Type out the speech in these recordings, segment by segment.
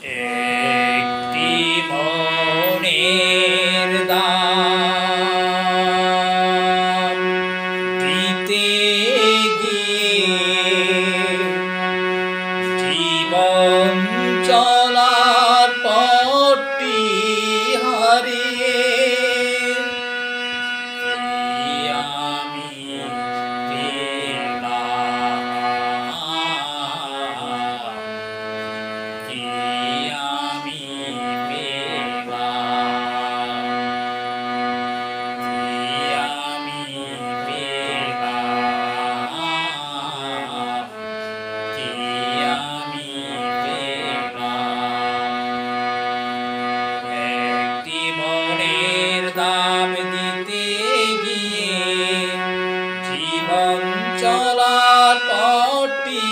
একটি মনের দাম দিতে গিয়ে জীবন চলার পথটি হারিয়ে আমি দাম দিতে গিয়ে জীবন চলার পথটি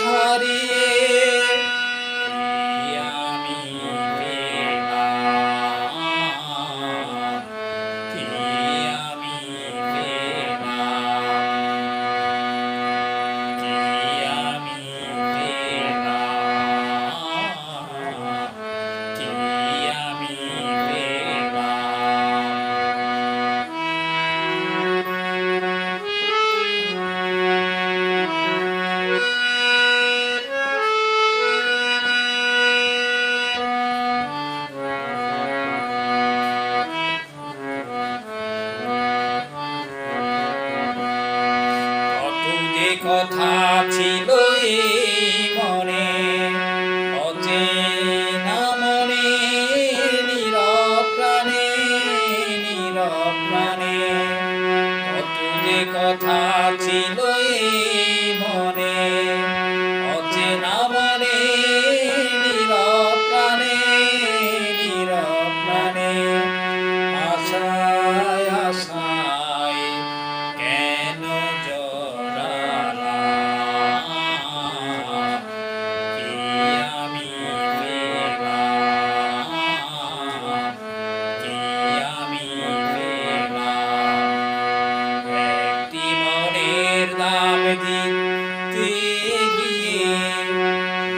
হারিয়ে আমি পেলাম, আমি পেলাম, আমি কথা ছিল এই মনে অচেনা মনে নীরব প্রাণে কত যে কথা ছিল এই মনে অচেনা মনে নীরব প্রাণে আশায় আশায় কেন দিতে গিয়ে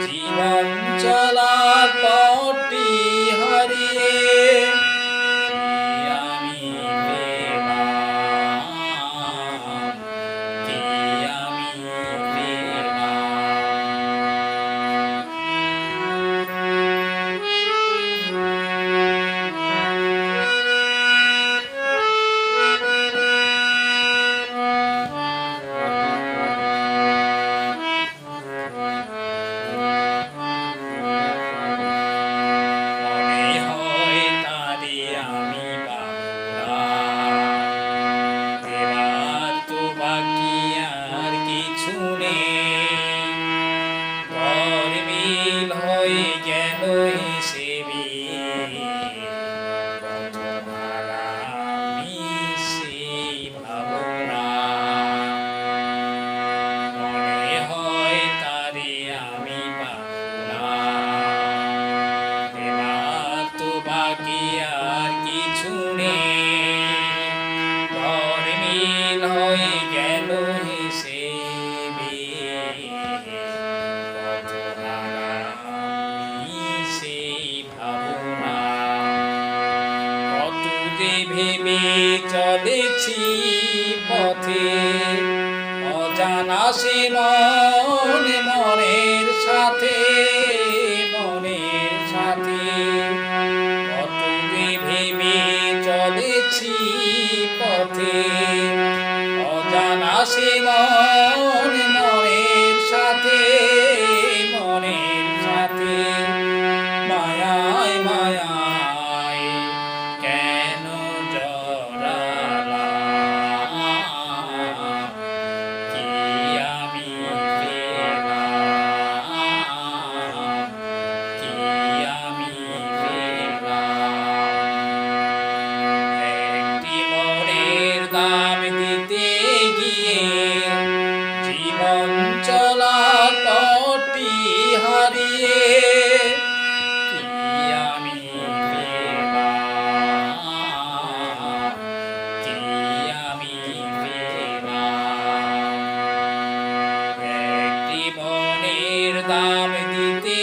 জীবন চলার পথটি হারিয়ে আমি পেলাম, আমি পেলাম। আর কিছু নেই ঘর মিল হয়ে গেল হিসেবে সেই ভাবনা কত যে ভেবে চলেছি পথে অজানা সে মনের সাথে চলেছি পথে অজানা সে মনের সাথে মায়ায় মায়ায় কেন জড়ালাম কি আমি পেলাম, কি আমি দাম দিতে গিয়ে জীবন চলার পথটি হারিয়ে আমি পেলাম, আমি পেলাম। একটি মনের দাম দিতে